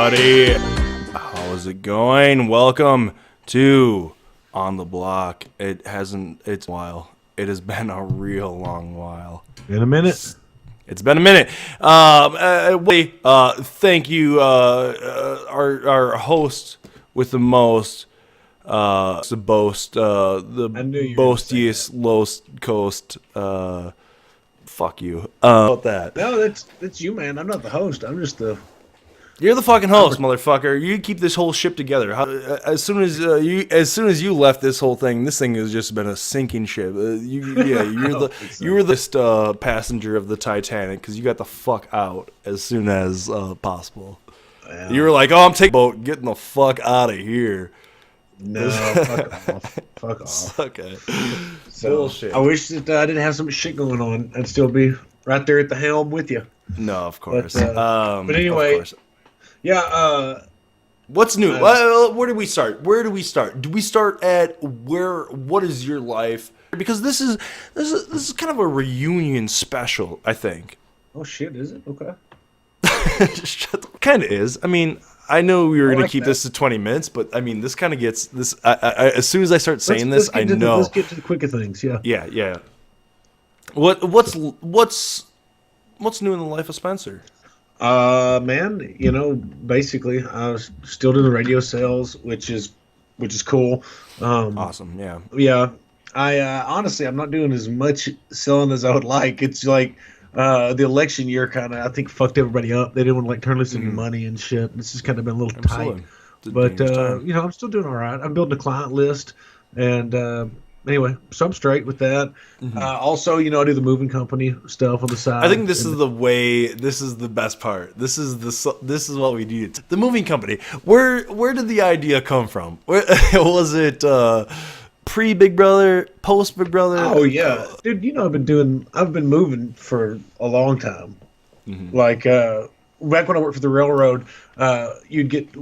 everybody. How's it going? Welcome to On the Block. It's a while. It has been a real long while. In a minute. It's been a minute. Thank you, our host with the most, the boastiest, lowest coast. Fuck you. About that. No, that's you, man. I'm not the host. I'm just the. You're the fucking host, motherfucker. You keep this whole ship together. As soon as you left this whole thing, this thing has just been a sinking ship. You were the passenger of the Titanic because you got the fuck out as soon as possible. Yeah. You were like, "Oh, I'm taking the boat, getting the fuck out of here." No, fuck off. Okay. So, bullshit. I wish that I didn't have some shit going on. I'd still be right there at the helm with you. No, of course. But anyway. Yeah, what's new? Where do we start? Do we start at what is your life? Because this is kind of a reunion special, I think. Oh shit, is it? Okay. Kind of is. I mean, I know we were going to keep this to 20 minutes, but I mean, this kind of gets this. As soon as I start saying this, I know. Let's get to the quicker things. Yeah. Yeah. What's new in the life of Spencer? Man, basically, I was still doing radio sales, which is cool. Awesome, yeah. Yeah, I honestly, I'm not doing as much selling as I would like. It's like the election year kind of, I think, fucked everybody up. They didn't want to turn loose any money and shit. It's just kind of been a little tight. But I'm still doing all right. I'm building a client list, and anyway, so I'm straight with that. Mm-hmm. Also, I do the moving company stuff on the side. I think this is the best part. This is what we do. The moving company. Where did the idea come from? Was it pre Big Brother, post Big Brother? Oh yeah, dude. I've been moving for a long time. Mm-hmm. Like back when I worked for the railroad, you'd get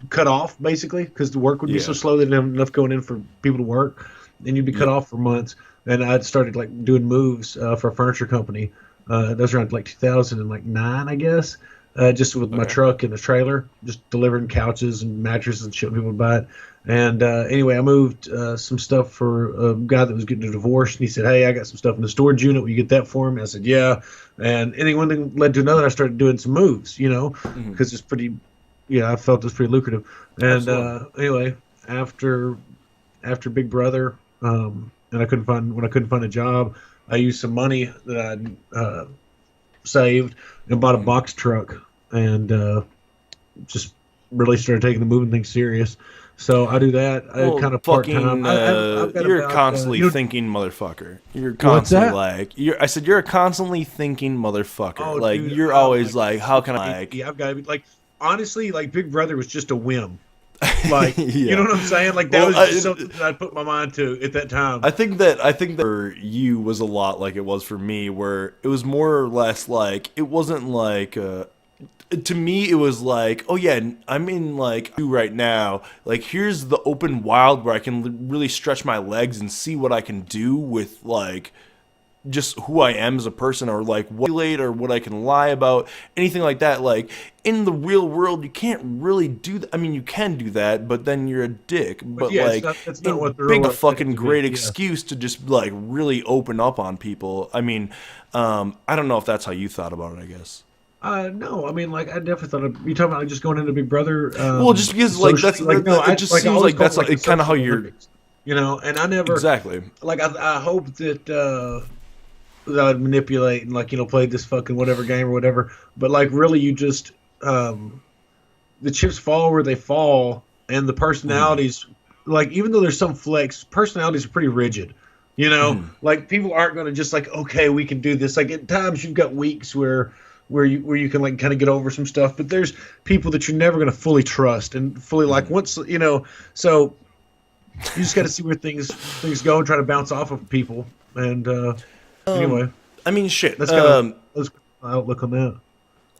cut off basically because the work would be so slow they didn't have enough going in for people to work, and you'd be cut off for months. And I'd started like doing moves for a furniture company. That was around like 2009, I guess. Just with my truck and a trailer, just delivering couches and mattresses and shit when people would buy it. And anyway, I moved some stuff for a guy that was getting a divorce, and he said, "Hey, I got some stuff in the storage unit. Will you get that for him?" I said, "Yeah." And one thing led to another. I started doing some moves, because it's pretty. Yeah, I felt it was pretty lucrative. And anyway, after Big Brother, and when I couldn't find a job, I used some money that I'd saved and bought a box truck, and just really started taking the moving thing serious. So I do that kind of part time. You're constantly thinking, motherfucker. You're constantly I said you're a constantly thinking motherfucker. Oh, like dude, you're always like, how can I? Yeah, I've got to be like. Honestly, like Big Brother was just a whim. Like, you know what I'm saying? Like that was just something that I put my mind to at that time. I think that for you was a lot like it was for me, where it was more or less like it wasn't like. To me, it was like, oh yeah, I'm in like right now. Like here's the open wild where I can really stretch my legs and see what I can do with like. Just who I am as a person, or like what I can lie about, anything like that. Like in the real world, you can't really do that. I mean, you can do that, but then you're a dick. But yeah, like, it's not what a fucking great excuse to just like really open up on people. I mean, I don't know if that's how you thought about it. I guess. No, I mean, like I definitely thought you talking about like, just going into Big Brother. Well, just because like that's like no, it just seems like that's like kind of how you're. And I never exactly. Like I hope that. That I would manipulate and like play this fucking whatever game or whatever, but like really you just the chips fall where they fall, and the personalities like even though there's some flex, personalities are pretty rigid, like people aren't going to just like okay we can do this. Like at times you've got weeks where you can like kind of get over some stuff, but there's people that you're never going to fully trust and fully like once so you just got to see where things go and try to bounce off of people and. Anyway, I mean, shit. That's kind of outlook on that.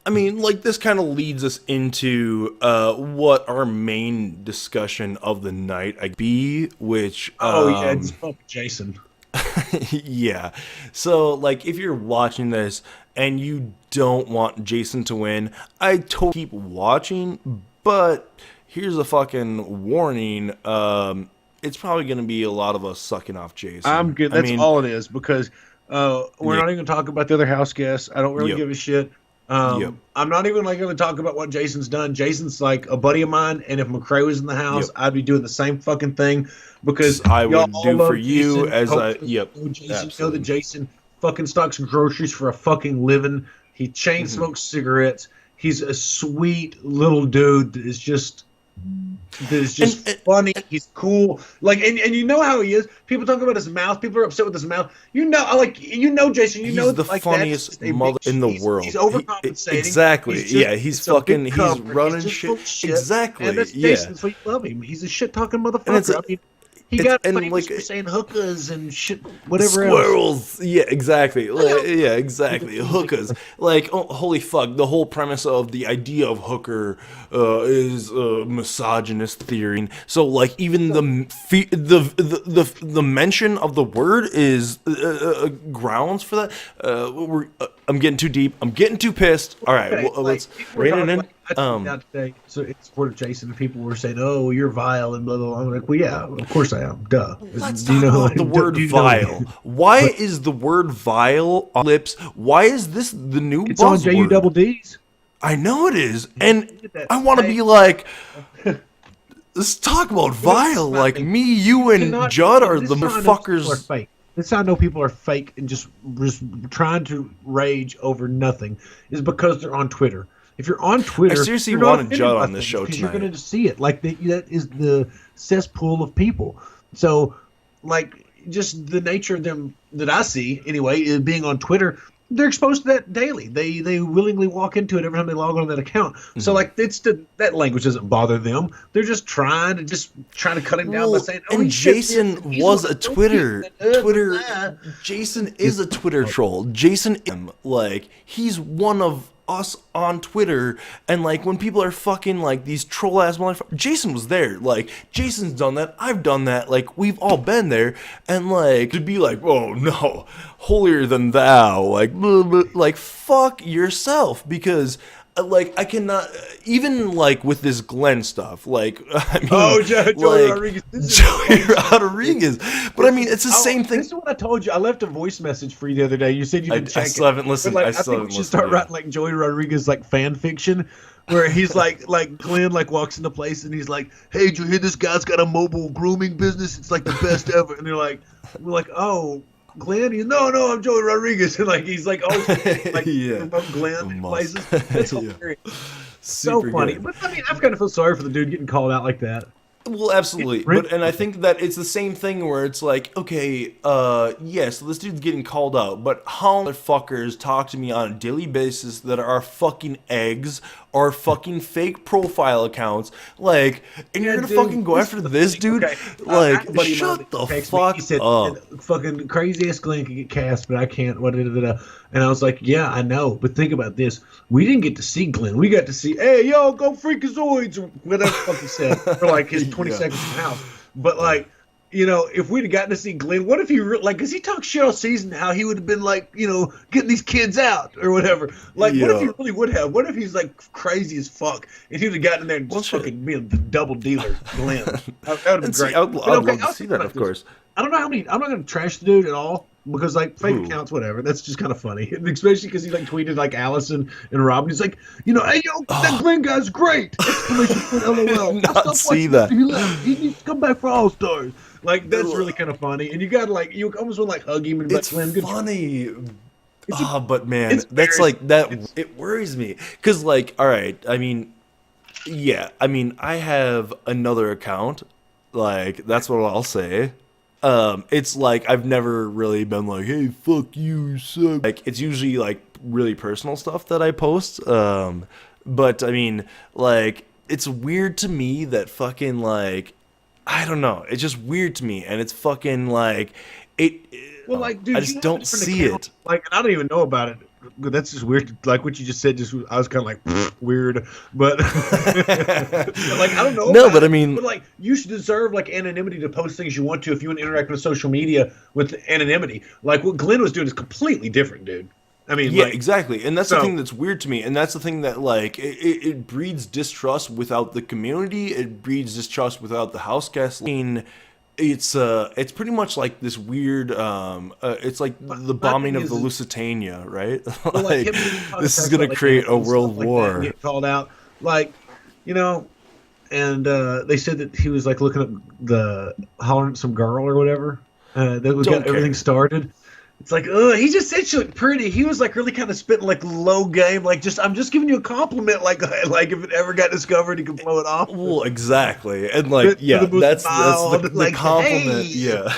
I mean, like this kind of leads us into what our main discussion of the night be, which it's Jason. Yeah. So, like, if you're watching this and you don't want Jason to win, I totally keep watching, but here's a fucking warning. It's probably going to be a lot of us sucking off Jason. I'm good. That's all it is, because we're not even going to talk about the other house guests. I don't really give a shit. I'm not even going to talk about what Jason's done. Jason's like a buddy of mine, and if McCrae was in the house, I'd be doing the same fucking thing, because I would do for you as I Jason, know that Jason fucking stocks groceries for a fucking living. He chain smokes cigarettes. He's a sweet little dude that is just funny. He's cool. Like, and you know how he is. People talk about his mouth. People are upset with his mouth. Jason. He's the funniest mother in the world. He's overcompensating. Exactly. He's running shit. Exactly. And that's Jason. So you love him. He's a shit talking motherfucker. He got famous for saying hookahs and shit, whatever squirrels. else. Yeah, exactly. Exactly. Hookahs. Like, oh, holy fuck! The whole premise of the idea of hooker is a misogynist theory. So, like, even the mention of the word is grounds for that. I'm getting too deep. I'm getting too pissed. All right, let's rein it in. Out today, so in support of Jason, people were saying, "Oh, you're vile," and blah blah blah. I'm like, "Well, yeah, of course I am. Duh." Let's talk about the word vile. Why is the word vile on lips? Why is this the new buzzword? It's on JU-double-D's. I know it is, and I want to be like, let's talk about vile. Like me, you, and Judd are the motherfuckers. Fake. This is how I know people are fake and just trying to rage over nothing. Is because they're on Twitter. If you're on Twitter, I seriously wanted Judd on this show tonight. You're going to see it. Like, that is the cesspool of people. So, like, just the nature of them that I see, anyway, is being on Twitter, they're exposed to that daily. They willingly walk into it every time they log on that account. So, like, that language doesn't bother them. They're just trying to cut him down by saying, "Oh, and Jason was a Twitter. Jason is a Twitter troll. Jason, like, he's one of us on Twitter, and like when people are fucking like these troll ass motherfuckers, Jason was there. Like, Jason's done that, I've done that, like, we've all been there, and like to be like, oh no, holier than thou, like blah, blah, like fuck yourself, because like I cannot even like with this Glenn stuff. Like I mean, Joey Rodriguez. But I mean, it's the same thing. This is what I told you. I left a voice message for you the other day. You said you didn't check it. I still haven't listened. I think we should start writing like Joey Rodriguez like fan fiction, where he's like Glenn like walks into place and he's like, "Hey, did you hear this guy's got a mobile grooming business? It's like the best ever." And we're like, "Oh, Glenn?" He's, no, I'm Joey Rodriguez. And like he's like always like Glenn places. It's hilarious. So funny. Good. But I mean, I kind of feel sorry for the dude getting called out like that. Well, absolutely. And I think that it's the same thing where it's like, okay, so this dude's getting called out, but how motherfuckers talk to me on a daily basis that are fucking eggs or fucking fake profile accounts, like, and you're gonna fucking go after this dude? Okay. Like, shut the fuck up. Fucking crazy ass Glenn can get cast, but I can't. And I was like, yeah, I know, but think about this. We didn't get to see Glenn. We got to see, hey, yo, go Freakazoids, or whatever the fuck he said, for like his 20 seconds in the house. But like, you know, if we'd have gotten to see Glenn, what if he because he talked shit all season, how he would have been like, you know, getting these kids out or whatever. Like, what if he really would have? What if he's like crazy as fuck and he would have gotten in there and just fucking be the double dealer, Glenn? That would have been great. I'd love to see that, of course. I don't know how many. I'm not going to trash the dude at all, because like fake accounts, whatever. That's just kind of funny, and especially because he like tweeted like Allison and Rob. And he's like, you know, hey yo, that Glenn guy's great! Exclamation point, LOL. Not see that. He left. He needs to come back for All Stars. Like, that's really kind of funny, and you got to like, you almost want to like hug him and be like, Glenn, good. Funny. But man, that's like that. It worries me because like, all right, I mean, yeah, I mean, I have another account. Like, that's what I'll say. It's like I've never really been like, hey, fuck you, suck. Like, it's usually like really personal stuff that I post. But I mean, like, it's weird to me that fucking like, I don't know. It's just weird to me, and it's fucking like well, like, dude, I just don't see it. Like, and I don't even know about it. That's just weird. Like what you just said, I was kind of like weird, but like I don't know. No, but I mean, but like you should deserve like anonymity to post things you want to if you want to interact with social media with anonymity. Like what Glenn was doing is completely different, dude. I mean, Yeah, like, exactly. And that's the so thing that's weird to me. And that's the thing that, like, it breeds distrust without the community. It breeds distrust without the house guests. I mean, it's pretty much like this weird, it's like the my bombing thing of the is Lusitania, right? well, like Like, him being this is talks going about to like create a animals and world stuff like that and war. get called out, like, you know, and they said that he was like looking up the hollering at some girl or whatever that we got Don't everything care. started. It's like, he just said she looked pretty. He was like really kind of spitting like low game, like just I'm just giving you a compliment, like if it ever got discovered, he could blow it off. Well, exactly, and To like, the yeah, most that's mild, the like, compliment. hey, Yeah,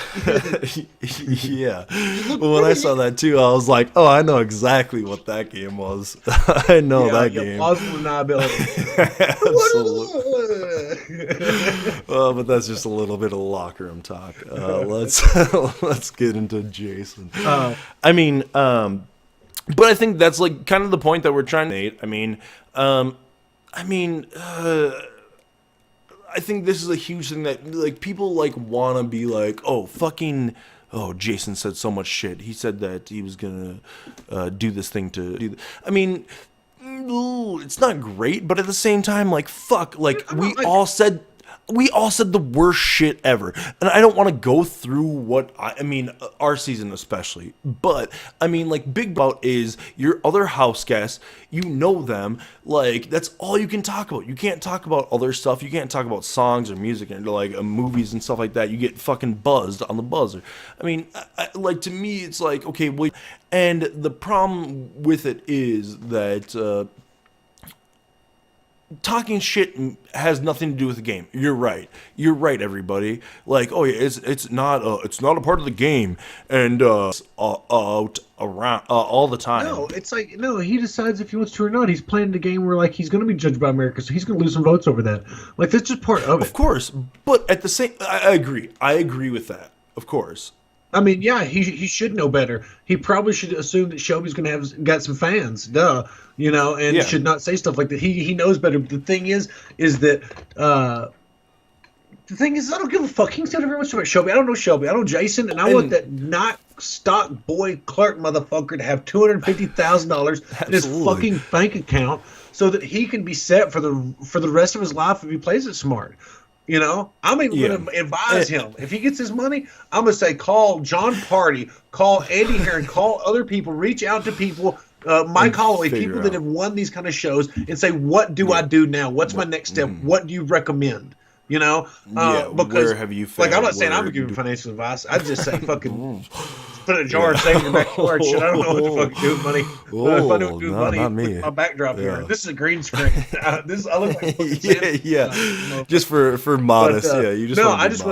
yeah. you look Well, when I pretty. saw that too, I was like, oh, I know exactly what that game was. I know Yeah, that yeah, game. plausible deniability. Absolutely. But that's just a little bit of locker room talk. Let's let's get into Jason. I mean, but I think that's like kind of the point that we're trying to make. I mean, I think this is a huge thing that like people like want to be like, oh, fucking. Oh, Jason said so much shit. He said that he was gonna do this thing to do. I mean, it's not great, but at the same time, like fuck, like we all said the worst shit ever, and I don't want to go through what I mean, our season especially, but I mean, like Big Bout is your other house guests, you know them, like that's all you can talk about. You can't talk about other stuff. You can't talk about songs or music and like movies and stuff like that. You get fucking buzzed on the buzzer. I mean, like to me, it's like okay, well, and the problem with it is that. Talking shit has nothing to do with the game. You're right. You're right, everybody. Like, oh yeah, it's not a part of the game, and out around all the time. No, it's like no. He decides if he wants to or not. He's playing the game where like he's going to be judged by America, so he's going to lose some votes over that. Like that's just part of it. Of course, but at the same, I agree. I agree with that. Of course. I mean, yeah, he should know better. He probably should assume that Shelby's going to have got some fans, duh, and Yeah. should not say stuff like that. He knows better. But the thing is that the thing is, I don't give a fuck. He can say whatever he wants to about Shelby. I don't know Shelby. I know Jason, and I want that not stock boy clerk motherfucker to have $250,000 in his Absolutely. fucking bank account so that he can be set for the rest of his life if he plays it smart. I'm even going to advise him. If he gets his money, I'm going to say call John Party, call Andy Heron, call other people, reach out to people, Mike Holloway, people that have won these kind of shows, and say, what do I do now? What's my next step? What do you recommend? Because where have you failed? like I'm not saying I'm giving financial advice. I just say fucking put it in a jar and save it in your backyard. Shit, I don't know what the fuck to do with money. If I knew what to do with money, not me. with my backdrop here. This is a green screen. I look like fucking Just for modest. You just no. want I just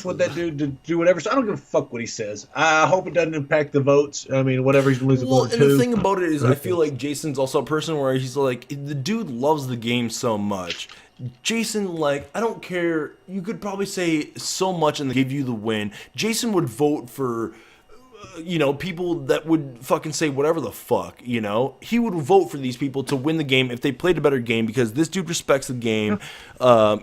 want that dude to do whatever. So I don't give a fuck what he says. I hope it doesn't impact the votes. I mean, whatever he's losing. Well, and the thing about it is, I feel like Jason's also a person where he's like, the dude loves the game so much. Jason, like, I don't care. You could probably say so much and give you the win. Jason would vote for, people that would fucking say whatever the fuck, He would vote for these people to win the game if they played a better game because this dude respects the game.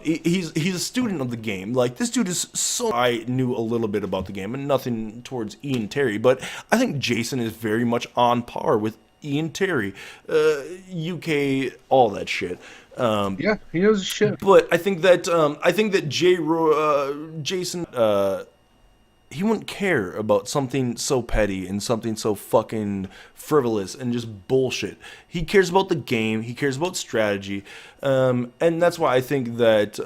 He's a student of the game. Like, this dude is so... I knew a little bit about the game and nothing towards Ian Terry, but I think Jason is very much on par with Ian Terry, UK, all that shit. Yeah, he knows his shit. But I think that Jason, he wouldn't care about something so petty and something so fucking frivolous and just bullshit. He cares about the game. He cares about strategy, and that's why I think that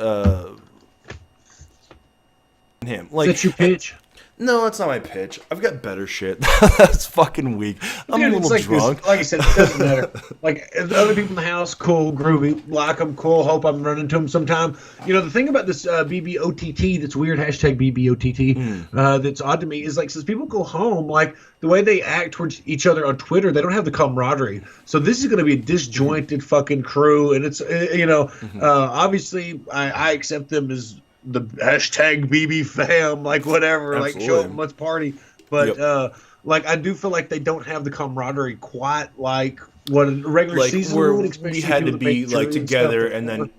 him like. That's your pitch. No, that's not my pitch. I've got better shit. That's fucking weak. I'm a little drunk. Like I said, it doesn't matter. Like, if the other people in the house, cool, groovy, like them, cool, hope I'm running into them sometime. The thing about this BBOTT that's weird, hashtag BBOTT, that's odd to me is, like, since people go home, like, the way they act towards each other on Twitter, they don't have the camaraderie. So this is going to be a disjointed fucking crew, and it's, obviously, I accept them as the hashtag BB fam, like whatever, Absolutely. like show up, let's party. But like I do feel like they don't have the camaraderie quite like what a regular like season where would, especially we had to people that be make like trivia and together stuff and then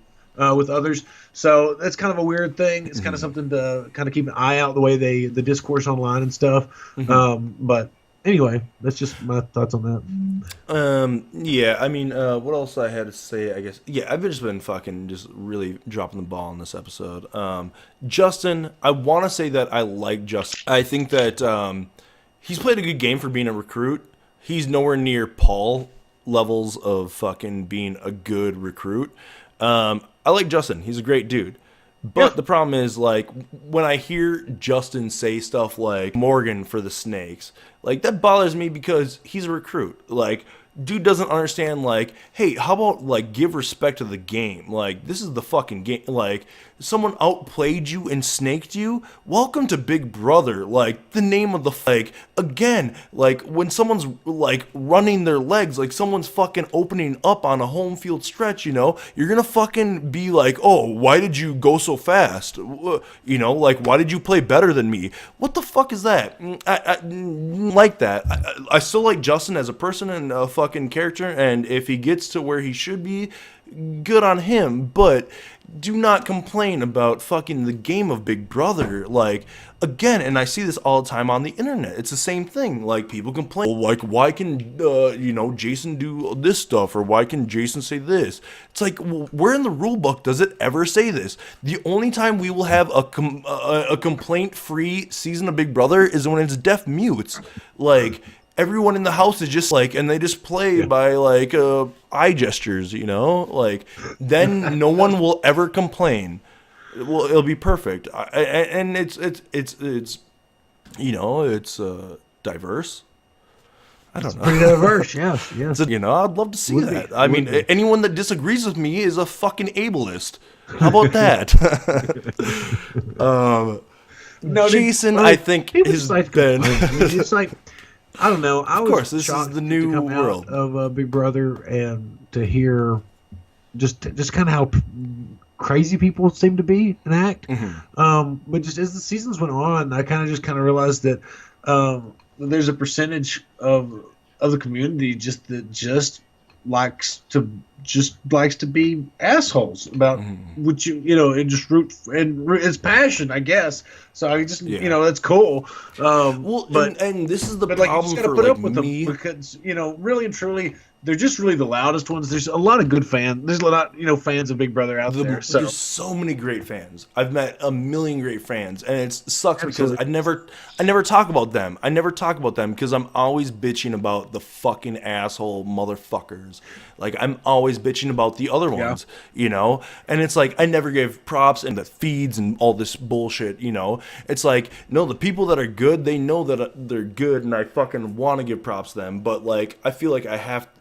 with others. So that's kind of a weird thing. It's kind of something to kind of keep an eye out the way the discourse online and stuff. But Anyway, that's just my thoughts on that. Yeah, I mean, what else I had to say, I guess. Yeah, I've just been fucking just really dropping the ball in this episode. Justin, I want to say that I like Justin. I think that he's played a good game for being a recruit. He's nowhere near Paul levels of fucking being a good recruit. I like Justin. He's a great dude. Yeah. But the problem is, like, when I hear Justin say stuff like Morgan for the Snakes, like, that bothers me because he's a recruit. Like, dude doesn't understand, like, hey, how about, like, give respect to the game? Like, this is the fucking game. Like, someone outplayed you and snaked you. Welcome to Big Brother. Like, the name of the, like, again, like, when someone's, like, running their legs, like, someone's fucking opening up on a home field stretch, you know, you're gonna fucking be like, oh, why did you go so fast? You know, like, why did you play better than me? What the fuck is that? I like that. I still like Justin as a person and a fucking character, and if he gets to where he should be, good on him, but do not complain about fucking the game of Big Brother. Like, again, and I see this all the time on the internet. It's the same thing. Like, people complain, well, like, why can, you know, Jason do this stuff, or why can Jason say this? It's like, well, where in the rule book does it ever say this? The only time we will have a complaint-free season of Big Brother is when it's deaf mutes. Like, everyone in the house is just like, and they just play by like eye gestures, you know, like then no one will ever complain. Well, it'll be perfect, and it's you know, it's diverse. I don't know. Pretty diverse, yes, yes. You know, I'd love to see Would be, that. I mean, would be. anyone that disagrees with me is a fucking ableist. How about that? No, Jason, well, I think, people has just like to been. complain. It's like, I don't know. I was course, this is shocked the new to come world. out of Big Brother and to hear just kind of how crazy people seem to be and act. But just as the seasons went on, I kind of realized that there's a percentage of the community that likes to be assholes about what you know, and just it's passion, I guess. So I just you know, that's cool. Well, but and this is the but like you problem just got to for put like up with me. them because you know, really and truly, they're just really the loudest ones. There's a lot of good fans. There's a lot, you know, fans of Big Brother out there. So There's so many great fans. I've met a million great fans, and it sucks Absolutely. because I never talk about them. I never talk about them because I'm always bitching about the fucking asshole motherfuckers. Like, I'm always bitching about the other ones, you know? And it's like, I never give props and the feeds and all this bullshit, you know? It's like, no, the people that are good, they know that they're good, and I fucking want to give props to them. But, like, I feel like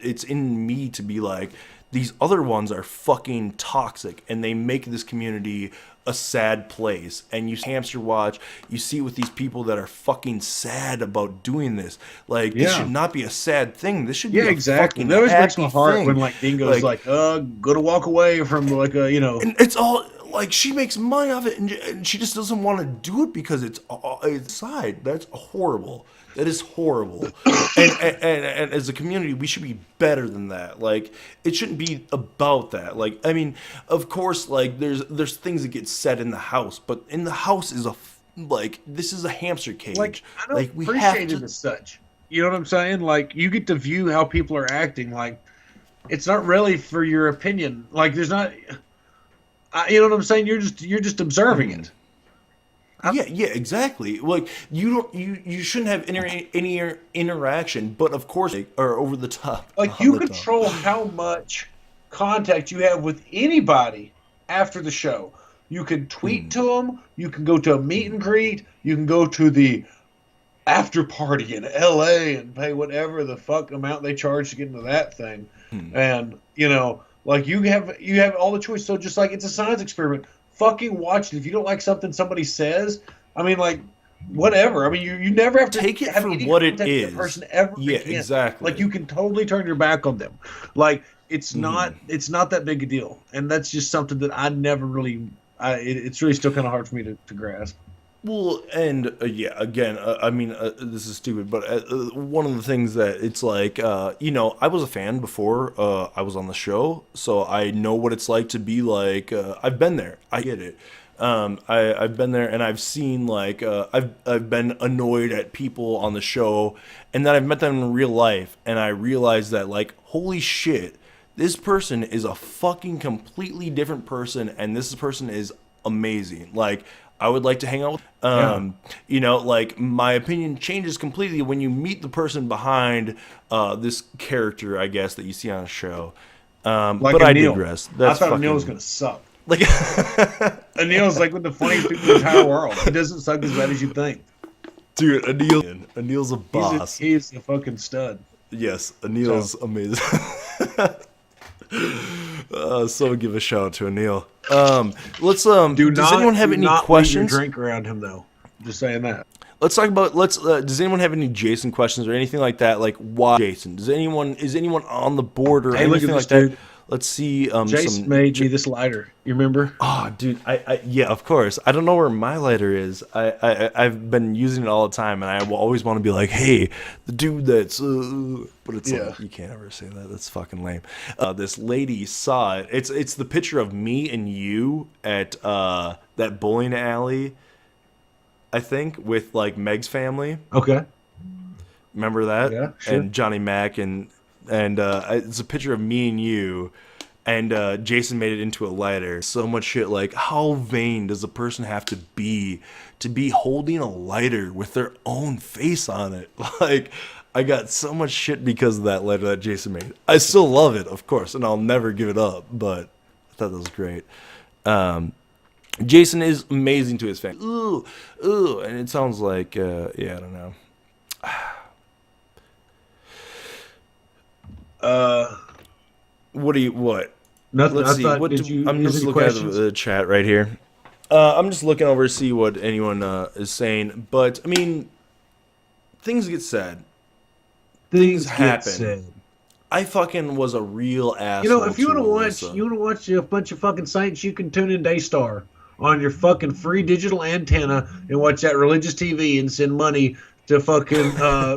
it's in me to be like, these other ones are fucking toxic, and they make this community a sad place. And you hamster watch, you see with these people that are fucking sad about doing this. Like, this should not be a sad thing. This should be a exactly. fucking That always breaks happy my heart thing. when like Dingo's like, gonna walk away from like a, you know. And it's all like, she makes money off it, and she just doesn't want to do it because it's side. That's horrible. That is horrible. And as a community, we should be better than that. Like, it shouldn't be about that. Like, I mean, of course, like there's things that get said in the house, but in the house is like, this is a hamster cage. Like, I don't like, we appreciate have it as such. You know what I'm saying? Like, you get to view how people are acting. Like, it's not really for your opinion. Like, there's not. You know what I'm saying? You're just observing it. Yeah, exactly. Like, you shouldn't have any interaction, but of course, or over the top. Like, you control how much contact you have with anybody after the show. You can tweet to them. You can go to a meet and greet. You can go to the after party in LA and pay whatever the fuck amount they charge to get into that thing. And, you know, like, you have all the choice. So just like, it's a science experiment. Fucking watch it. If you don't like something somebody says, I mean, like, whatever. I mean, you never have to take it have for any what it contact with is. the person ever again. Exactly. Like, you can totally turn your back on them. Like, it's not that big a deal. And that's just something that I never really. It's really still kind of hard for me to grasp. Well, and yeah, again, I mean, this is stupid, but one of the things that it's like, you know, I was a fan before I was on the show, so I know what it's like to be like, I've been there. I get it. I've been there and I've seen like I've been annoyed at people on the show, and then I've met them in real life, and I realized that like holy shit, this person is a fucking completely different person, and this person is amazing. Like I would like to hang out with. You know, like my opinion changes completely when you meet the person behind this character, I guess, that you see on a show. Like but I Anil. digress. I That's thought fucking, Anil was gonna suck. like Anil's like one of the funniest people in the entire world. He doesn't suck as bad as you think. dude, Anil's a boss. He's a fucking stud. Yes, Anil's amazing. So give a shout out to Anil. Let's does anyone have any questions? Drink around him though. Just saying that. Let's talk about does anyone have any Jason questions or anything like that? Like why Jason? Is anyone on the board or anything like that? Let's see. Jason made me this lighter. You remember? Oh, dude, I yeah, of course. I don't know where my lighter is. I've been using it all the time, and I will always want to be like, hey, the dude that's, but it's like, you can't ever say that. That's fucking lame. This lady saw it. It's the picture of me and you at that bowling alley, I think, with like Meg's family. Okay. Remember that? Yeah, sure. And Johnny Mac and it's a picture of me and you, and Jason made it into a lighter. So much shit. Like, how vain does a person have to be holding a lighter with their own face on it? Like, I got so much shit because of that lighter that Jason made. I still love it, of course, and I'll never give it up. But I thought that was great. Jason is amazing to his family. Ooh, and it sounds like I don't know. What? Nothing. Let's see. I'm just looking at the chat right here. I'm just looking over to see what anyone is saying. But I mean, things get said. Things happen. Said. I fucking was a real asshole. You know, if you want to watch a bunch of fucking saints, you can tune in Daystar on your fucking free digital antenna and watch that religious TV and send money to fucking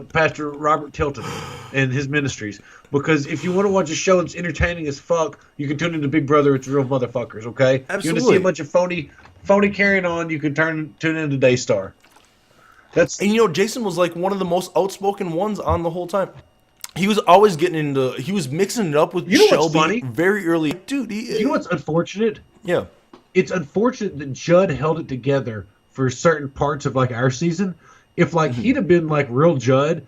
Pastor Robert Tilton and his ministries. Because if you want to watch a show that's entertaining as fuck, you can tune into Big Brother. It's real motherfuckers, okay? Absolutely. You want to see a bunch of phony carrying on, you can tune into Daystar. And you know, Jason was like one of the most outspoken ones on the whole time. He was always he was mixing it up with Shelby very early. Dude, you know what's unfortunate? Yeah. It's unfortunate that Judd held it together for certain parts of like our season. If like he'd have been like real Judd,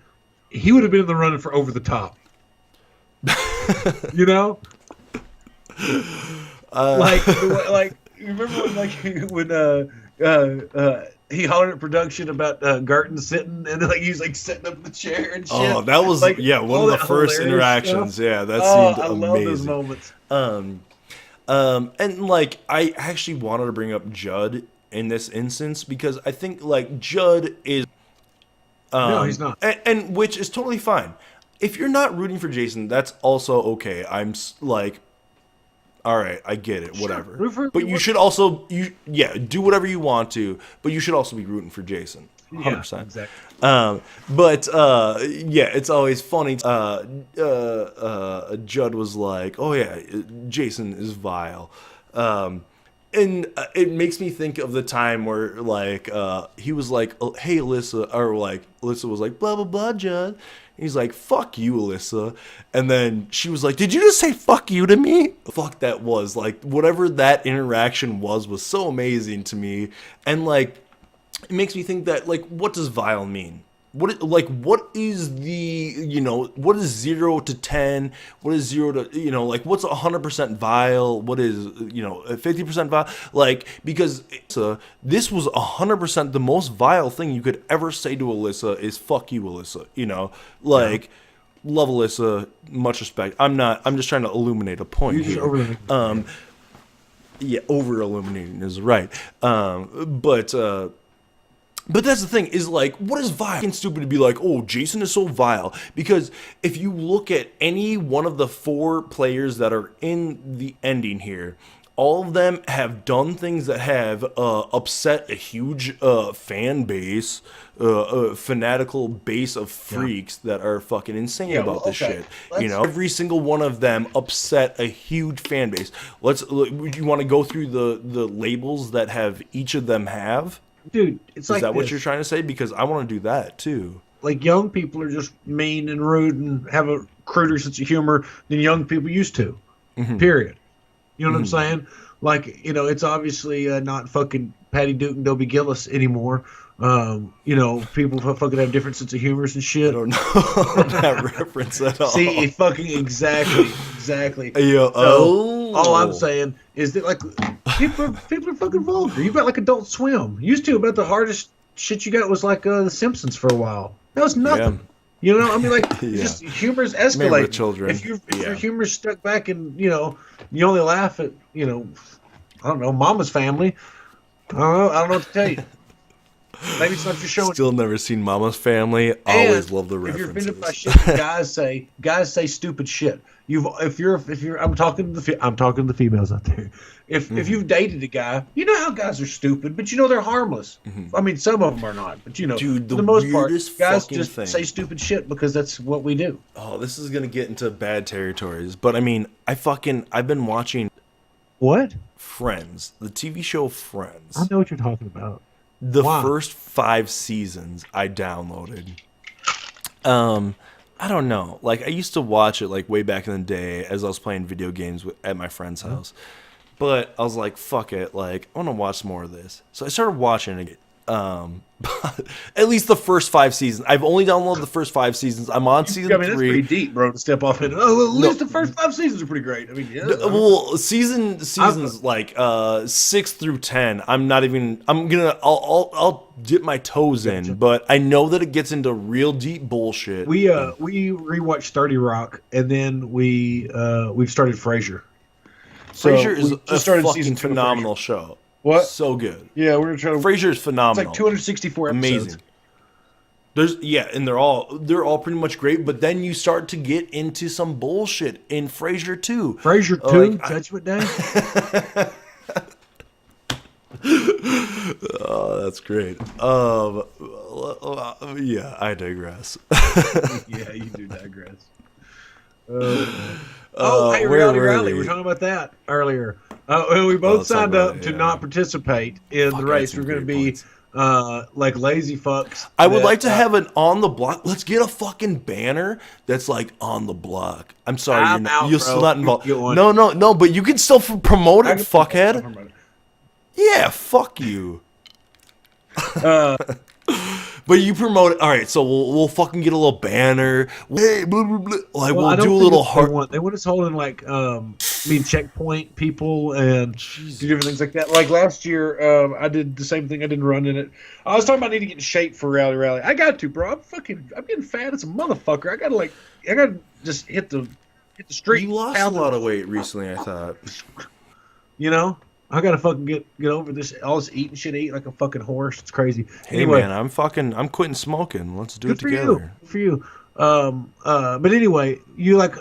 he would have been in the running for Over the Top. You know, like you remember when he hollered at production about Garton sitting and like he was like sitting up in the chair and shit. Oh, that was like, one of the first interactions. Stuff. Yeah, that seemed amazing. I love those moments. And like I actually wanted to bring up Judd in this instance because I think like Judd is no, he's not, and which is totally fine. If you're not rooting for Jason, that's also okay. I'm like, all right, I get it, whatever. Sure. But you should also do whatever you want to, but you should also be rooting for Jason. 100%. Yeah, exactly. It's always funny. Judd was like, "Oh yeah, Jason is vile," and it makes me think of the time where like he was like, "Hey Alyssa," or like Alyssa was like, "Blah blah blah, Judd." And he's like, "Fuck you, Alyssa," and then she was like, "Did you just say fuck you to me?" Fuck that was like whatever that interaction was so amazing to me, and like. It makes me think that, like, what does vile mean? What is the, what is 0 to 10? What is 0 to, like, what's 100% vile? What is, 50% vile? Like, because this was 100% the most vile thing you could ever say to Alyssa is fuck you, Alyssa. Love Alyssa, much respect. I'm just trying to illuminate a point here. Over illuminating is right. But that's the thing, is like, what is vile? It's stupid to be like, oh, Jason is so vile. Because if you look at any one of the 4 players that are in the ending here, all of them have done things that have upset a huge fan base, a fanatical base of freaks that are fucking insane about this shit. You know, every single one of them upset a huge fan base. You want to go through the labels that have each of them have? Dude, it's like, is that what you're trying to say? Because I want to do that too. Like, young people are just mean and rude and have a cruder sense of humor than young people used to. Period. You know what I'm saying? Like, you know, it's obviously not fucking Patty Duke and Dobie Gillis anymore. You know, people fucking have different sense of humors and shit. I don't know that reference at all. See, fucking exactly. Yo, so, all I'm saying is that, like, people are fucking vulgar. You've got like Adult Swim. Used to, about the hardest shit you got was like The Simpsons for a while. That was nothing. You know, I mean, like, just humor's escalating. Children. If your humor's stuck back and, you know, you only laugh at, you know, I don't know, Mama's Family. I don't know what to tell you. Maybe it's not your show. Still never seen Mama's Family. Always love the references. If you're offended by shit guys say stupid shit. If you're I'm talking to the females out there. If you've dated a guy, you know how guys are stupid, but you know they're harmless. I mean, some of them are not, but you know, dude, for the most part, guys just thing. say stupid shit because that's what we do. Oh, this is gonna get into bad territories, but I mean, I've been watching what? Friends, the TV show Friends. I know what you're talking about. The first 5 seasons I downloaded. I don't know. Like, I used to watch it like way back in the day as I was playing video games at my friend's house. But I was like, fuck it. Like, I want to watch more of this. So I started watching it. But at least the first 5 seasons. I've only downloaded the first 5 seasons. I'm on season 3. That's pretty deep, bro, to step off into. Oh, at least the first 5 seasons are pretty great. I mean, yeah. Well, seasons like 6 through 10. I'll dip my toes in, but I know that it gets into real deep bullshit. We rewatched 30 Rock, and then we've started Frasier. Frasier is a fucking phenomenal show. What? So good. Yeah, we're trying to. Frasier is phenomenal. It's like 264 episodes. Amazing. And they're all pretty much great. But then you start to get into some bullshit in Frasier 2. Frasier 2, Judgment Day. Oh, that's great. Yeah, I digress. Yeah, you do digress. Hey, Reality Rally. We were talking about that earlier. We both signed up to not participate in the race. We're going to be like lazy fucks. I would like to have an on the block. Let's get a fucking banner that's like on the block. I'm sorry, you're still not involved. No, but you can still promote it, fuckhead. Yeah, fuck you. But you promote it. All right, so we'll fucking get a little banner. Hey, blah, blah, blah. Like, we'll do a little heart. They want us holding like checkpoint people and do different things like that. Like last year, I did the same thing. I didn't run in it. I was talking about needing to get in shape for Rally. I got to, bro. I'm getting fat as a motherfucker. I gotta just hit the street. You lost a lot of weight recently, I thought. You know? I gotta fucking get over this. All this eating shit, eat like a fucking horse. It's crazy. Hey anyway, man, I'm quitting smoking. Let's do it together. Good for you. But anyway, you like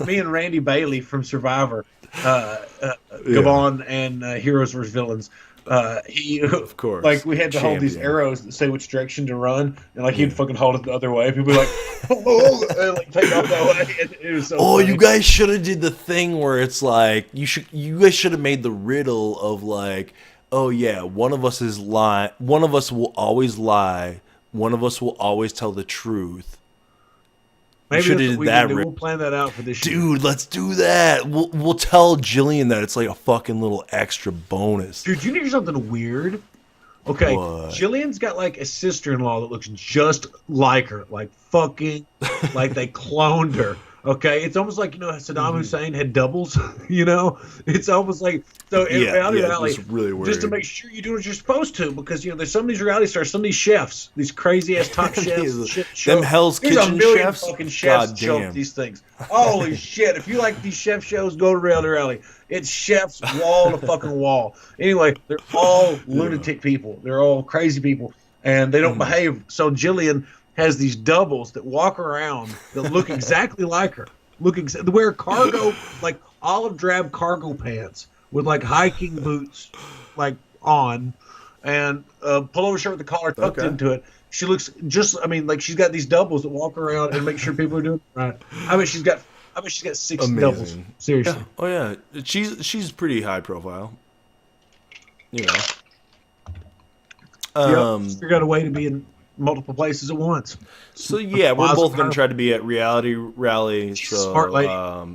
me and Randy Bailey from Survivor, Gabon and Heroes vs Villains. Of course, like we had to hold these arrows that say which direction to run, and like he'd fucking hold it the other way. People would be like, and like take off that way. It was so funny. You guys should have did the thing where it's like you guys should have made the riddle of like, oh yeah, one of us is lie, one of us will always lie, one of us will always tell the truth. Maybe we'll plan that out for this year. Dude, let's do that. We'll tell Jillian that it's like a fucking little extra bonus. Dude, you need something weird. Okay, what? Jillian's got like a sister-in-law that looks just like her, like fucking, like they cloned her. Okay, it's almost like Saddam Hussein had doubles. It's almost like so. In Reality Rally, really weird. Just to make sure you do what you're supposed to, because there's some of these reality stars, some of these chefs, these crazy ass top chefs, them Hell's Kitchen chefs. There's a million fucking chefs that show up these things. Holy shit! If you like these chef shows, go to Reality Rally. It's chefs wall to fucking wall. Anyway, they're all lunatic people. They're all crazy people, and they don't behave. So Jillian has these doubles that walk around that look exactly like her. Wear cargo, like olive drab cargo pants with like hiking boots, like on, and a pullover shirt with the collar tucked into it. She looks just, I mean, like she's got these doubles that walk around and make sure people are doing it right. I mean, she's got 6 doubles. Seriously. Yeah. Oh yeah, she's pretty high profile. You know. Figured out a way to be in multiple places at once. So yeah, we're both gonna try to be at Reality Rally. She's a smart lady. I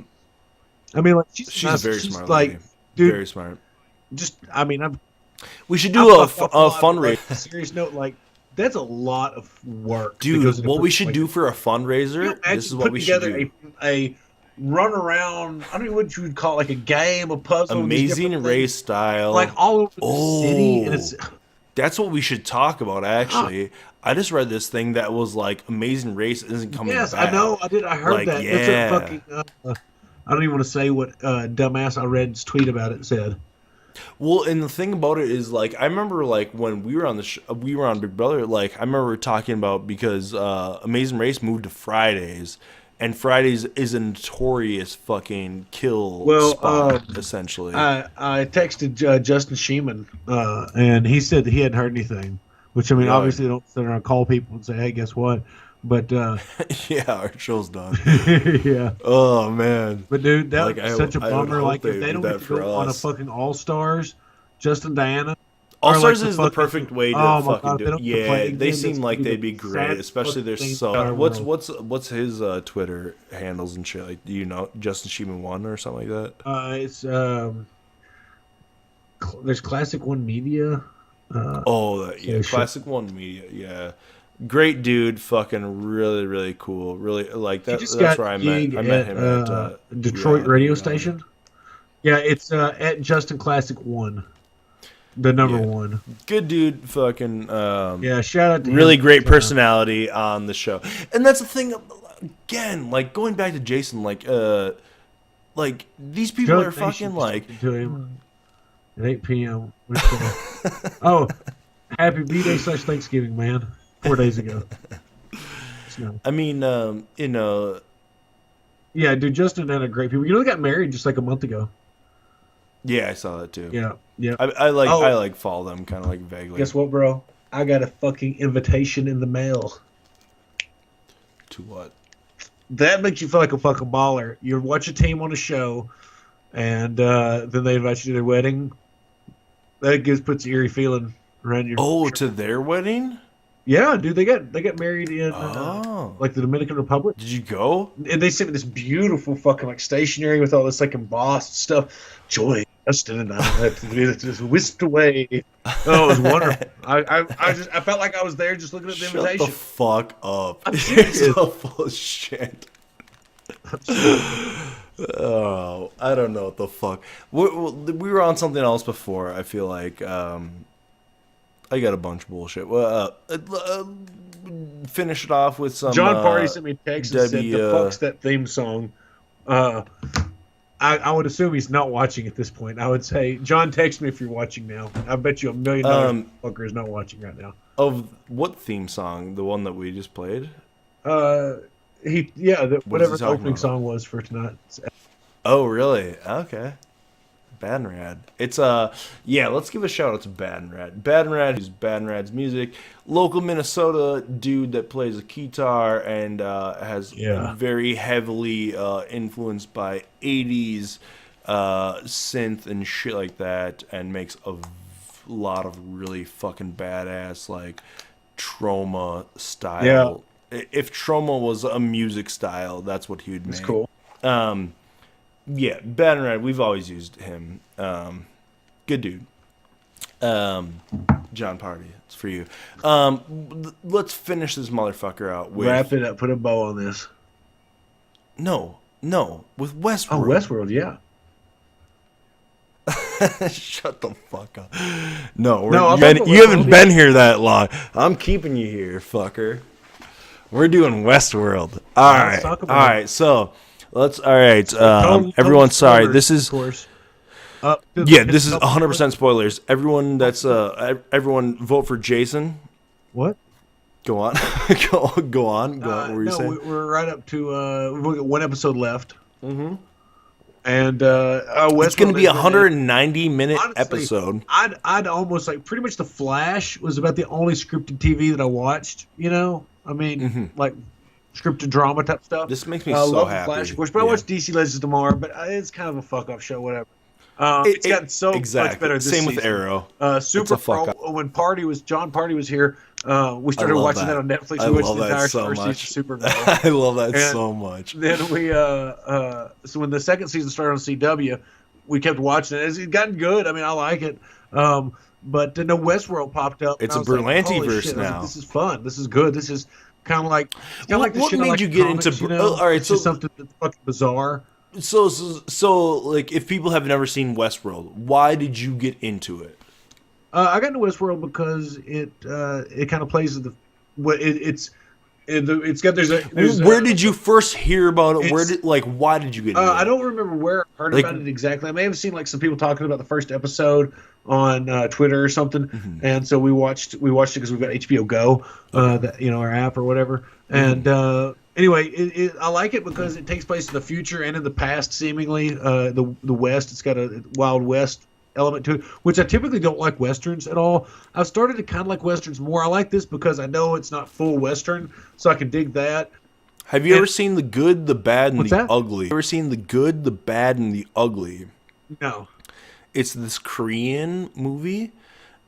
mean, like she's a very smart lady. Like, dude, very smart. Just, I mean, we should do a fundraiser. Like, serious note, like that's a lot of work, dude. What we should do for a fundraiser? This is what we should do. A run around. I don't know what you would call it, like a game, a puzzle, Amazing Race style, like all over the city, and it's. That's what we should talk about, actually. I just read this thing that was like Amazing Race isn't coming back. Yes, I know. I did. I heard like, that. Yeah. That's a fucking. I don't even want to say what dumbass I read's tweet about it said. Well, and the thing about it is, like, I remember, like, when we were on we were on Big Brother. Like, I remember talking about because Amazing Race moved to Fridays, and Fridays is a notorious fucking kill spot, essentially. I texted Justin Sheeman, and he said that he hadn't heard anything. Which, I mean, obviously they don't sit around and call people and say, hey, guess what? But yeah, our show's done. Yeah. Oh man. But dude, that was such a bummer. Like if they don't get to go on a fucking All Stars, Justin Diana. All Stars is the perfect way to fucking do it. Yeah, they seem like they'd be great, especially their son. What's his Twitter handles and shit? Like, do you know Justin Sheeman 1 or something like that? It's there's Classic One Media. Classic One Media. Yeah. Great dude, fucking really, really cool. Really like that. That's where I met him at Detroit radio station. Yeah, it's at Justin Classic 1, the number 1. Good dude, fucking. Yeah, shout out to really him. Great personality on the show, and that's the thing. Again, like going back to Jason, like these people are fucking like. To him at 8 p.m. Oh, happy B-Day / Thanksgiving, man. 4 days ago. I mean, you know. Yeah, dude, Justin had a great people. You know, they got married just like a month ago. Yeah, I saw that too. Yeah. I like follow them kind of like vaguely. Guess what, bro? I got a fucking invitation in the mail. To what? That makes you feel like a fucking baller. You watch a team on a show, and then they invite you to their wedding. That puts an eerie feeling around your. Oh, to their wedding? Yeah, dude, they got married in like the Dominican Republic. Did you go? And they sent me this beautiful fucking like stationery with all this like embossed stuff. Joy, Justin and I just whisked away. Oh, it was wonderful. I felt like I was there just looking at the invitation. Shut the fuck up. You're so full of shit. Oh, I don't know what the fuck. We were on something else before. I feel like I got a bunch of bullshit. Well, finish it off with some. John Party sent me a text and said, "The fuck's that theme song?" I would assume he's not watching at this point. I would say, John, text me if you're watching now. I bet you $1 million fucker is not watching right now. Of what theme song? The one that we just played? Whatever the opening song was for tonight. Oh, really? Okay. Bad and Rad. It's let's give a shout out to Bad and Rad. Bad and Rad is Bad and Rad's music. Local Minnesota dude that plays a guitar and has very heavily influenced by 80s synth and shit like that, and makes a lot of really fucking badass like Trauma style. Yeah. If Trauma was a music style, that's what he would make. That's cool. Yeah, Bad and Rad, we've always used him. Good dude. John Party, it's for you. Let's finish this motherfucker out with... Wrap it up, put a bow on this. No, with Westworld. Oh, Westworld, yeah. Shut the fuck up. You haven't been here that long. I'm keeping you here, fucker. We're doing Westworld. All right, so... everyone, sorry. This is, this is 100% spoilers. Everyone everyone vote for Jason. What? Go on. Go on. What were you saying? We're right up to, we've got one episode left. Mm-hmm. And it's going to be a 190-minute episode. I'd almost like pretty much The Flash was about the only scripted TV that I watched. You know, I mean, like scripted drama type stuff. This makes me so love happy. The Flash, of course, but I watched DC Legends tomorrow. But it's kind of a fuck off show, whatever. It's gotten so much better this season. Same with Arrow. Supergirl. When John Party was here, we started watching that on Netflix. We watched the entire first season of Supergirl. I love that so much. Then we, so when the second season started on CW, we kept watching it. It's gotten good. I mean, I like it. But then the Westworld popped up. It's a Berlanti-verse now. This is fun. This is good. This is kind of like the what shit made like you get comics, into? You know? All right, it's just something that's fucking bizarre. So, like, if people have never seen Westworld, why did you get into it? I got into Westworld because it kind of plays the it's got where did you first hear about it? Why did you get into it? I don't remember where I heard about it exactly. I may have seen like some people talking about the first episode on Twitter or something, and so we watched it because we've got HBO Go, our app or whatever, and. Anyway, I like it because it takes place in the future and in the past, seemingly. The West, it's got a Wild West element to it, which I typically don't like Westerns at all. I've started to kind of like Westerns more. I like this because I know it's not full Western, so I can dig that. Have you ever seen The Good, the Bad, and the Ugly? Have you ever seen The Good, the Bad, and the Ugly? No. It's this Korean movie,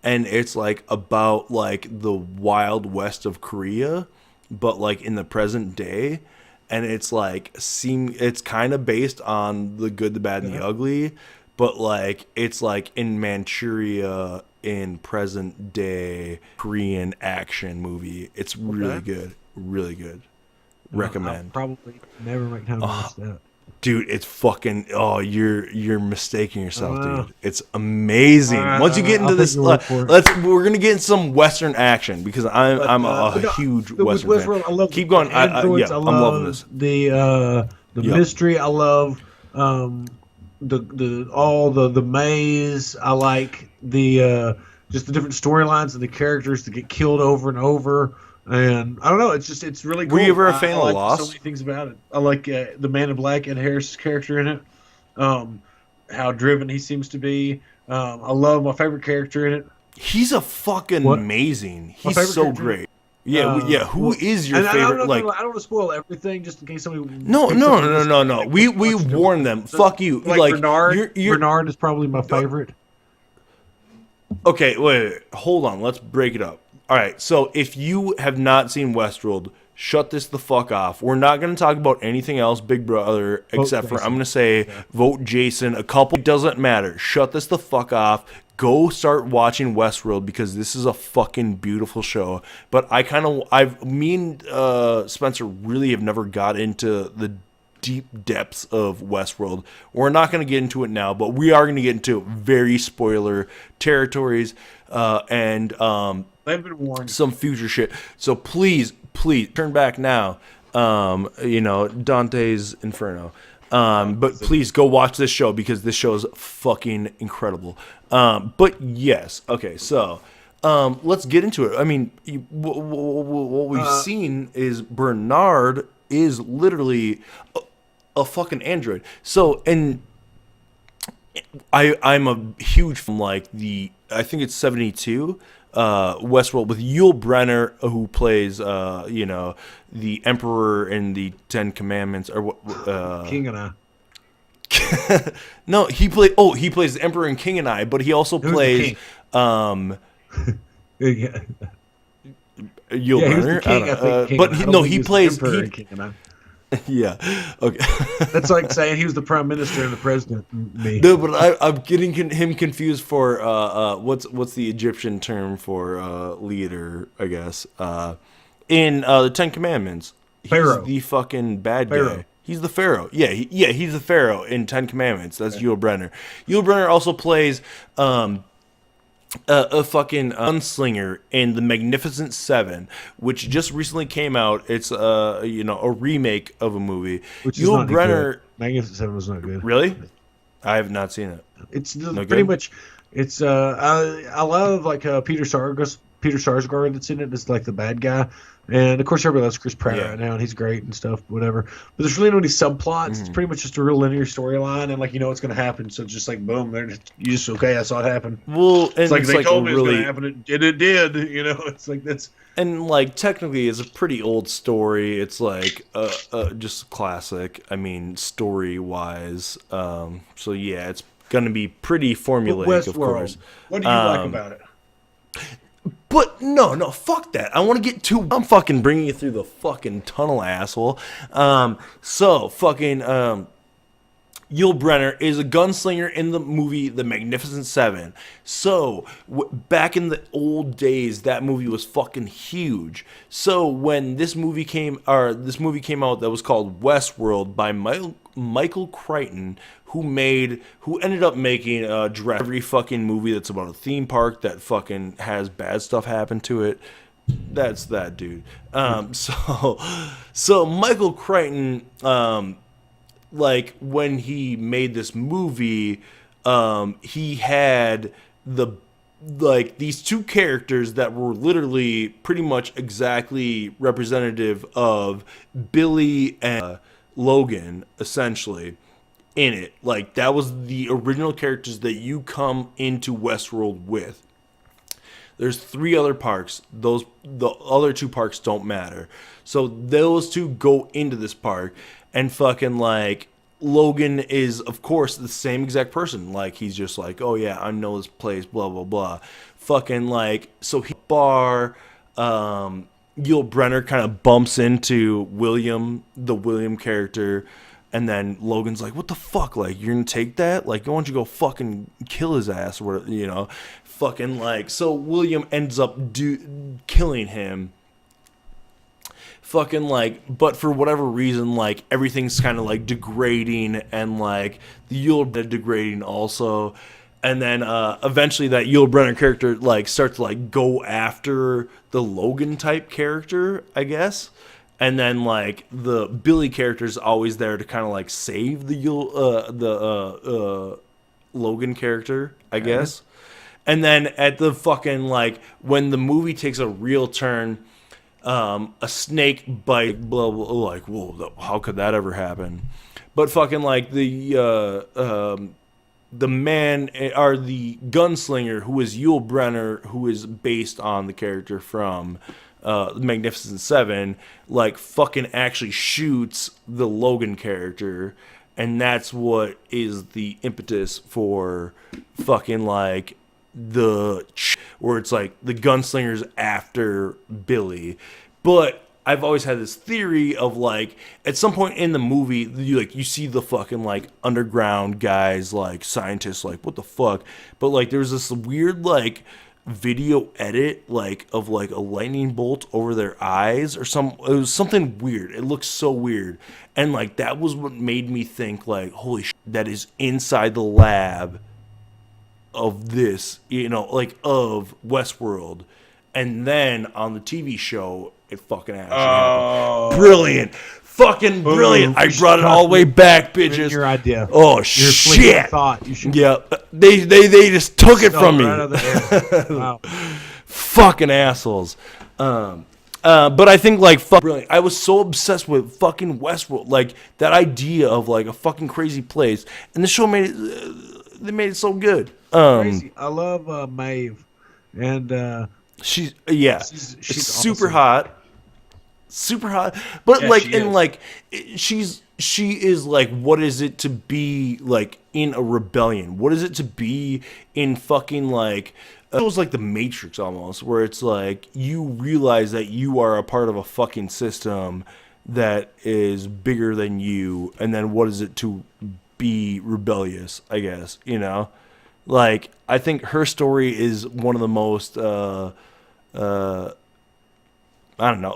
and it's like about like the Wild West of Korea, but like in the present day, and it's like it's kind of based on The Good, the Bad, and the Ugly, but like it's like in Manchuria in present day Korean action movie. It's really good, really good. Recommend. I'll probably never make time to watch that. Dude, it's fucking you're mistaking yourself, dude. It's amazing. Once you get into this, we're gonna get in some Western action because I'm a huge Western fan. Keep going. I'm loving this. The mystery. I love the maze. I like the just the different storylines and the characters that get killed over and over. And I don't know, it's really cool. Were you ever a fan of Lost? So many things about it. I like the Man in Black, Ed Harris's character in it. How driven he seems to be. I love my favorite character in it. He's a fucking amazing. He's so great. Yeah, Who is your favorite? I don't want to spoil everything, just in case somebody. No. We warn them. Fuck you. Like Bernard. Bernard is probably my favorite. Okay, wait. Hold on. Let's break it up. All right, so if you have not seen Westworld, shut this the fuck off. We're not going to talk about anything else, Big Brother, except for I'm going to say vote Jason. A couple, it doesn't matter. Shut this the fuck off. Go start watching Westworld because this is a fucking beautiful show. But me and Spencer really have never got into the deep depths of Westworld. We're not going to get into it now, but we are going to get into very spoiler territories and they've been warned. Some future shit. So please turn back now. Dante's Inferno. But please go watch this show because this show is fucking incredible. But yes, okay. So let's get into it. I mean, what we've seen is Bernard is literally a fucking android. So, and I'm a huge fan, like I think it's 72 Westworld with Yul Brynner, who plays the Emperor in the Ten Commandments, or what King and I. No, he plays the Emperor in King and I, but he also plays Yul Brynner. He plays King and I. Yeah. Okay. That's like saying he was the prime minister and the president. Me. No, but I'm getting him confused for what's the Egyptian term for leader? I guess in the Ten Commandments, Pharaoh. He's the fucking bad guy. He's the Pharaoh. Yeah, he's the Pharaoh in Ten Commandments. That's Yul Brynner. Yul Brynner also plays a fucking gunslinger in The Magnificent Seven, which just recently came out. It's a remake of a movie. Which is not good. Magnificent Seven was not good. Really? I have not seen it. It's pretty much. It's I love like Peter Sarsgaard. Peter Sarsgaard that's in it is like the bad guy, and of course everybody loves Chris Pratt Yeah. right now, and he's great and stuff, whatever. But there's really no any subplots. It's pretty much just a real linear storyline, and like you know what's going to happen, so it's just like boom, you just okay, I saw it happen. Well, and It's like they told me it was really, going to happen, and it did. You know, it's like that's. and like technically it's a pretty old story. It's like just classic. I mean, story wise. So yeah, it's gonna be pretty formulaic, of course. What do you like about it? But no, fuck that. I want to get to. I'm fucking bringing you through the fucking tunnel, asshole. So fucking Yul Brynner is a gunslinger in the movie The Magnificent Seven. So back in the old days, that movie was fucking huge. So when this movie came out that was called Westworld by Michael Crichton, who ended up making every fucking movie that's about a theme park that fucking has bad stuff happen to it. That's that dude. So Michael Crichton, like when he made this movie, he had these two characters that were literally pretty much exactly representative of Billy and Logan, essentially. In it, like that was the original characters that you come into Westworld with. There's 3 other parks. The other 2 parks don't matter. So those 2 go into this park, and fucking like Logan is of course the same exact person. Like he's just like, oh yeah, I know this place, blah blah blah. Fucking like so he bar. Yul Brynner kind of bumps into the William character. And then Logan's like, what the fuck? Like, you're going to take that? Like, why don't you go fucking kill his ass? Or whatever, you know? Fucking like, so William ends up killing him. Fucking like, but for whatever reason, like, everything's kind of like degrading. And like, the Yul Brynner degrading also. And then eventually that Yul Brynner character like starts to like go after the Logan type character, I guess. And then like the Billy character is always there to kind of like save the Logan character, I guess. And then at the fucking like when the movie takes a real turn, a snake bite, blah blah. Like whoa, how could that ever happen? But fucking like the man or the gunslinger who is Yul Brynner, who is based on the character from The Magnificent Seven, like fucking actually shoots the Logan character, and that's what is the impetus for fucking like where it's like the gunslinger's after Billy. But I've always had this theory of like at some point in the movie you see the fucking like underground guys, like scientists, like what the fuck, but like there's this weird like video edit like of like a lightning bolt over their eyes or it was something weird. It looks so weird, and like that was what made me think like holy shit, that is inside the lab of this, you know, like of Westworld. And then on the TV show it fucking actually happened. Brilliant. Fucking brilliant. I brought it all the way back, bitches. Your idea. Oh, shit. Thought you should. Yeah. They just took it from me. Right out of the air. Wow. Fucking assholes. But I think like brilliant. I was so obsessed with fucking Westworld, like that idea of like a fucking crazy place, and the show made it. They made it so good. Crazy. I love Maeve, and she's she's super awesome. hot. Super hot, but Yeah, like she and is. like she is like, what is it to be like in a rebellion? What is it to be in fucking like it was like the Matrix almost, where it's like you realize that you are a part of a fucking system that is bigger than you, and then what is it to be rebellious, I guess, you know? Like I think her story is one of the most I don't know.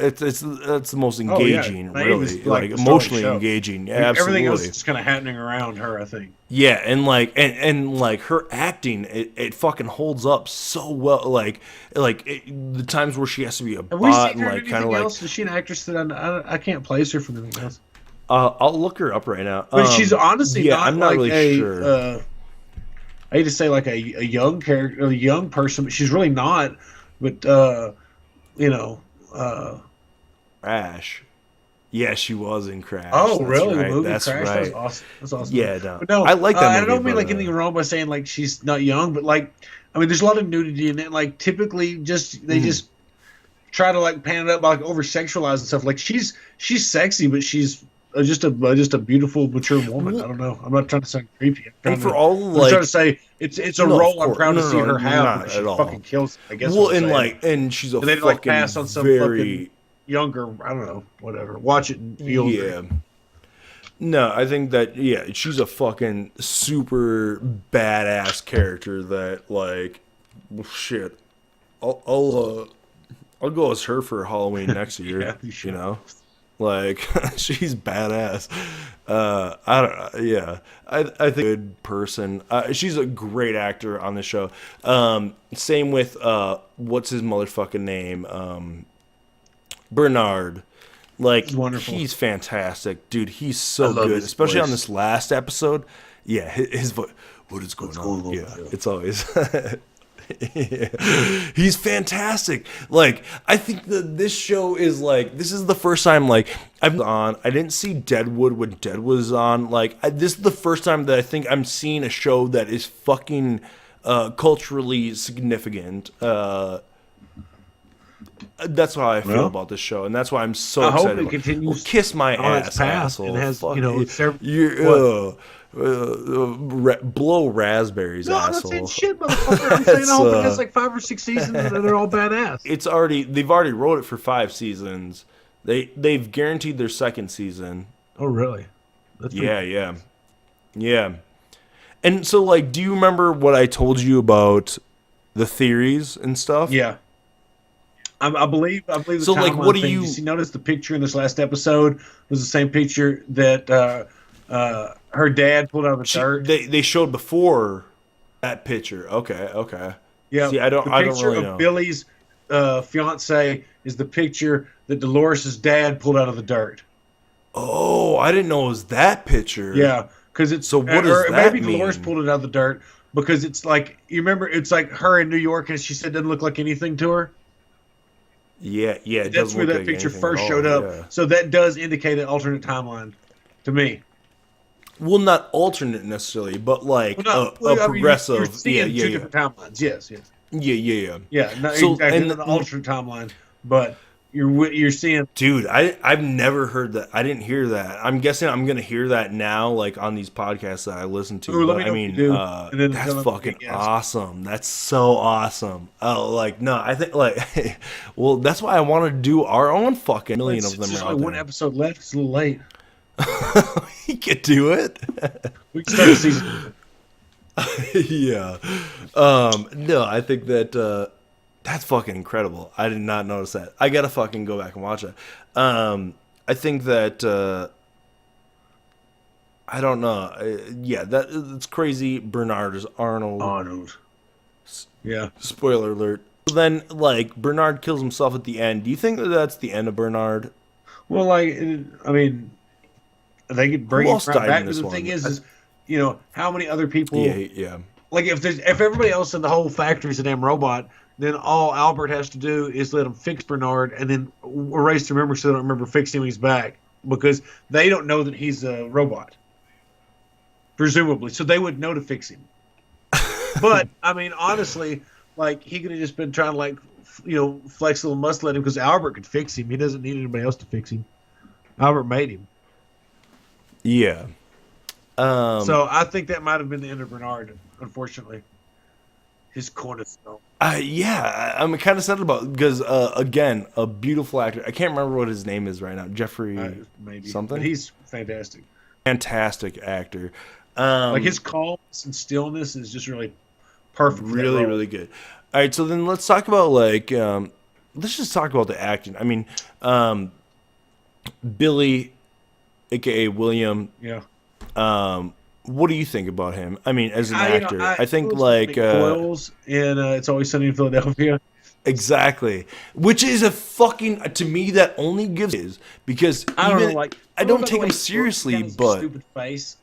It's the most engaging, really, like emotionally engaging. Yeah, absolutely. Everything else is kind of happening around her, I think. Yeah, and like and like her acting, it fucking holds up so well. Like the times where she has to be a bot and like kind of like. Is she an actress that I can't place her for anything else? I'll look her up right now. But she's honestly not I'm not like really sure. I hate to say like a young character, a young person, but she's really not. But you know, Crash. Yeah, she was in Crash. oh, That's really? The right. movie That's Crash? That's right. awesome. That's awesome. Yeah, no, But no, I like that I movie, don't mean but like anything wrong by saying like she's not young, but like, I mean, there's a lot of nudity in it. Like, typically, just they mhm. just try to like pan it up, like over sexualize and stuff. Like, she's sexy, but she's just a beautiful, mature woman. I Well, don't know. I'm not trying to sound creepy. and for all I'm just trying to like, say it's a no, of role I'm course, proud to no, see no, no, her you're have not because she at fucking all. kills it, I guess what Well, I'm and saying. like, and she's a And they like fucking pass on some fucking very, younger, I don't know, whatever. Watch it and you'll agree. yeah. No, I think that yeah, she's a fucking super badass character that like, well, shit. I'll go as her for Halloween next year. Yeah, you should. You know, like she's badass. I don't. Yeah, I think good person. She's a great actor on the show. Same with what's his motherfucking name? Bernard. It's Like wonderful. he's fantastic, dude. He's I so love good, his especially on voice. this last episode. Yeah, his voice. What is going What's on? going on? Yeah, Yeah. it's always. Yeah. He's fantastic. Like I think that this show is like this is the first time like I've on. I didn't see Deadwood when Dead was on. Like this is the first time that I think I'm seeing a show that is fucking culturally significant. That's how I feel Well, about this show, and that's why I'm so I hope excited it about it. Well, continues kiss my on its ass, path asshole. and has, Fuck several. What? you. Blow raspberries, No, I'm not saying asshole. shit, motherfucker. I'm saying I That's, hope it has like 5 or 6 seasons and they're all badass. they've already wrote it for 5 seasons. They've guaranteed their second season. Oh, really? That's pretty Yeah, yeah, yeah. And so, like, do you remember what I told you about the theories and stuff? Yeah. I believe the So, like, timeline what do thing. you? Did you notice the picture in this last episode was the same picture that her dad pulled out of the dirt? They showed before that picture. Okay, okay. Yeah, See, the I don't picture really of know. Billy's fiance is the picture that Dolores' dad pulled out of the dirt. Oh, I didn't know it was that picture. Yeah, because it's So what does or that maybe Dolores mean? pulled it out of the dirt because it's like you remember it's like her in New York and she said it doesn't look like anything to her. Yeah, yeah. It That's doesn't where look that like picture anything first at all, showed up. yeah. So that does indicate an alternate timeline to me. Well, not alternate necessarily, but like Well, a I mean, you're progressive. seeing Yeah, two yeah, different timelines. Yes, yes. yeah, yeah, yeah. Yeah, not So exactly and not an alternate timeline, but you're seeing. dude, I've never heard that. I didn't hear that. I'm guessing I'm gonna hear that now, like on these podcasts that I listen to. Ooh, let But me I know if you mean, do, and then that's tell them fucking yes. awesome. That's so awesome. Oh, like no, I think like, well, that's why I want to do our own fucking million of them There's are only out one there. episode left. It's a little late. You could do it. We can start a season. Yeah. No, I think that that's fucking incredible. I did not notice that. I gotta fucking go back and watch it. I think that I don't know. Yeah, that it's crazy. Bernard is Arnold. Arnold. Yeah. Spoiler alert. Then, like, Bernard kills himself at the end. Do you think that that's the end of Bernard? Well, like, I mean, they could bring Who it else right died back. in But this the thing one? is, how many other people? Yeah, yeah. Like, if everybody else in the whole factory is a damn robot, then all Albert has to do is let him fix Bernard and then erase the memory so they don't remember fixing him when he's back because they don't know that he's a robot, presumably. So they would know to fix him. But I mean, honestly, like he could have just been trying to flex a little muscle at him because Albert could fix him. He doesn't need anybody else to fix him. Albert made him. Yeah. So I think that might have been the end of Bernard, unfortunately. His cornerstone. Yeah, I'm kind of sad about because again, a beautiful actor. I can't remember what his name is right now. Jeffrey Maybe something. But he's fantastic. Fantastic actor. Like his calmness and stillness is just really perfect. For that Really, role. really good. All right, so then let's talk about like let's just talk about the acting. I mean, Billy, aka William. Yeah. What do you think about him? I mean, as an actor, I think it was like Coils in It's Always Sunny in Philadelphia. exactly, which is a fucking to me that only gives is because I don't even, know, like I don't take him him seriously, but stupid face.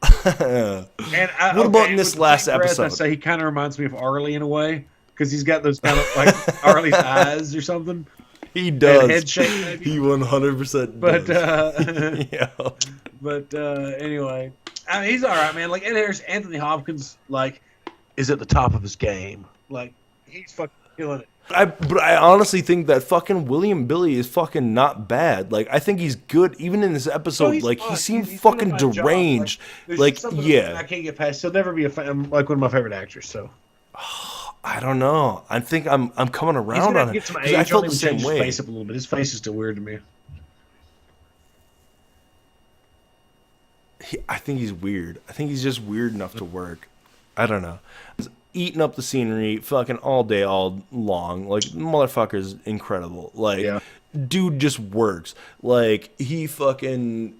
what And about in this with the last same breath, I episode? say he kind of reminds me of Arlie in a way because he's got those kind of like Harley's eyes or something. He does. And head shape, maybe. He 100% does. Yeah. But anyway, I mean, he's all right, man. Like Ed Harris, Anthony Hopkins, like, is at the top of his game. Like, he's fucking killing it. But I honestly think that fucking William Billy is fucking not bad. Like, I think he's good even in this episode. Like, he seemed fucking deranged. Like yeah. I can't get past. He'll never be like one of my favorite actors. So. I don't know. I think I'm coming around on it. I felt the same way. His face up a little bit. His face is still weird to me. I think he's weird. I think he's just weird enough to work. I don't know. He's eating up the scenery fucking all day, all long. Like, motherfucker's incredible. Like, dude just works. Like, he fucking...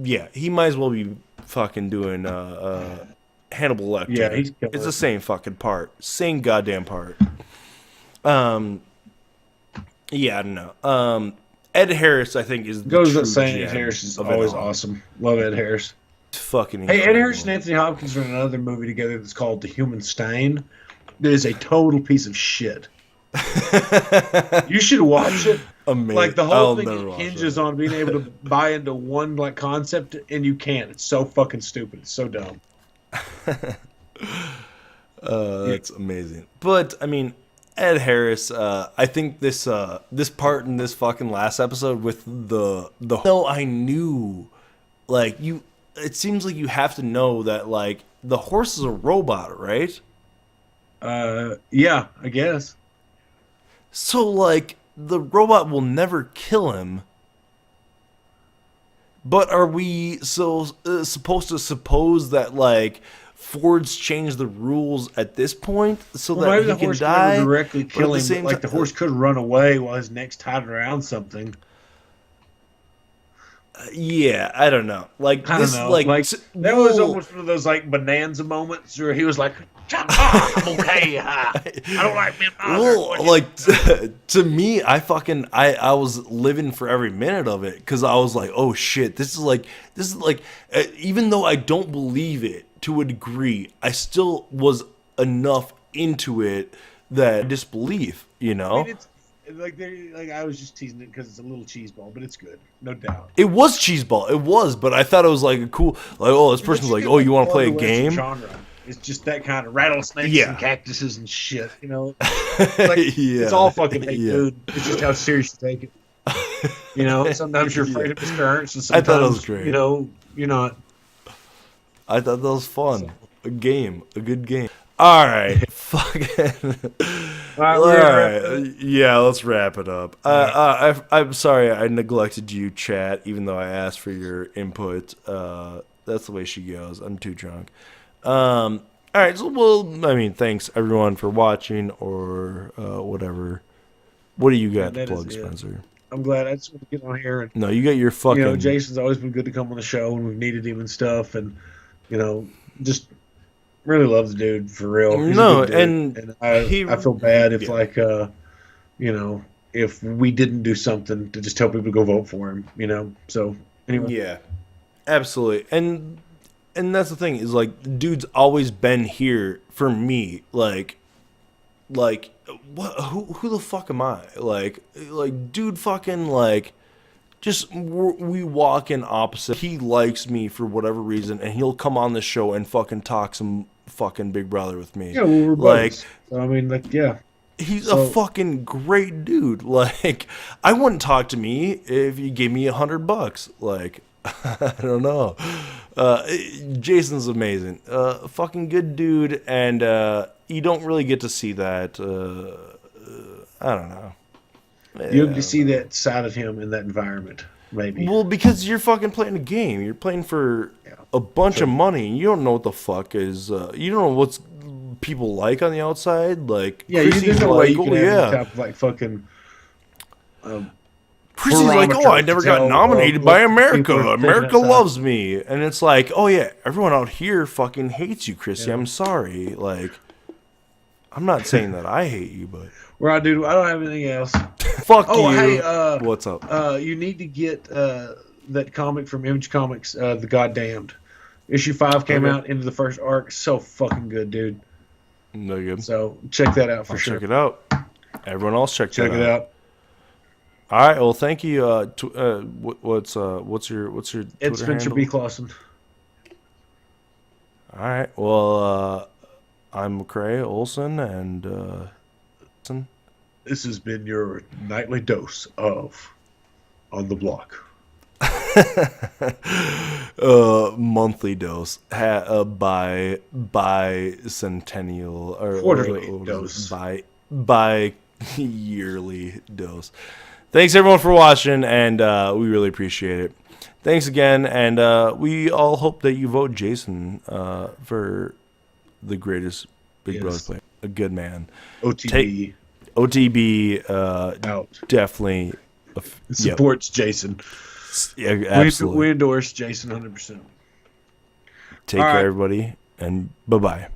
yeah, he might as well be fucking doing... Hannibal Lecter. Yeah, he's killer. It's the same fucking part. Same goddamn part. Yeah, I don't know. Ed Harris, I think, is goes without saying. Ed Harris is always awesome. Love Ed Harris. Fucking incredible. Hey, Ed Harris and Anthony Hopkins are in another movie together that's called The Human Stain. That is a total piece of shit. You should watch it. Amazing. Like the whole thing hinges on being able to buy into one like concept, and you can't. It's so fucking stupid. It's so dumb. That's amazing. But I mean, Ed Harris, I think this part in this fucking last episode with the no, I knew, like, you, it seems like you have to know that, like, the horse is a robot, right? Yeah, I guess. So, like, the robot will never kill him. But are we supposed to suppose that, like, Ford's changed the rules at this point so that he can die? Never directly kill him, but, like, the horse could run away while his neck's tied around something. Yeah, I don't know. Like, I this, don't know. like that was almost one of those like bonanza moments where he was like, "I'm okay. I don't like being bothered." Like to me, I was living for every minute of it because I was like, "Oh shit, this is like even though I don't believe it to a degree, I still was enough into it that disbelief, you know." I mean, like I was just teasing it because it's a little cheese ball, but it's good, no doubt. It was cheeseball, it was, but I thought it was like a cool, like, oh, this person's like, oh, you want to play a game? Genre. It's just that kind of rattlesnakes and cactuses and shit, you know. Like, it's all fucking hate, dude. It's just how serious you take it. You know, sometimes you're afraid of his currents, and sometimes, I thought it was great. You know, you're not. I thought that was fun. A good game. All right, fucking. All right, yeah, let's wrap it up. I'm sorry I neglected you, chat, even though I asked for your input. That's the way she goes. I'm too drunk. All right, so thanks everyone for watching or whatever. What do you got to plug, Spencer? I'm glad. I just want to get on here. No, you got your fucking. You know, Jason's always been good to come on the show when we've needed him and stuff, and you know, just. Really love the dude for real. He's and I feel bad if you know, if we didn't do something to just tell people to go vote for him, you know. So anyway, yeah, absolutely. And that's the thing is, like, the dude's always been here for me. Like what? Who the fuck am I? Like dude, fucking like. Just we walk in opposite. He likes me for whatever reason, and he'll come on the show and fucking talk some fucking Big Brother with me. Yeah, well, we're buddies. So, I mean, like, yeah. He's a fucking great dude. Like, I wouldn't talk to me if you gave me $100. Like, I don't know. Jason's amazing. Fucking good dude, and you don't really get to see that. I don't know. You have to see that side of him in that environment, maybe. Well, because you're fucking playing a game. You're playing for a bunch of money. And you don't know what the fuck is. You don't know what's people like on the outside. Like, yeah, there's no way you can have type of, like, fucking. Chrissy's like, oh, I never got nominated by America. America loves me, and it's like, oh yeah, everyone out here fucking hates you, Chrissy. Yeah. I'm sorry. Like, I'm not saying that I hate you, but. Right, dude. I don't have anything else. Fuck you. Hey, what's up? You need to get that comic from Image Comics, The Goddamned. Issue 5 came out into the first arc. So fucking good, dude. No good. So check that out for sure. Check it out. Everyone else check it out. All right. Well, thank you. What's your Ed Twitter Spencer handle? B. Clausen. All right. Well, I'm McCrae Olson, and this has been your nightly dose of On the Block. Monthly dose by centennial or quarterly dose by yearly dose. Thanks everyone for watching, and we really appreciate it. Thanks again, and we all hope that you vote Jason for the greatest Big Brother player. A good man. OTB out. Definitely supports Jason. Yeah, absolutely. We endorse Jason 100%. Take care, everybody, and bye-bye.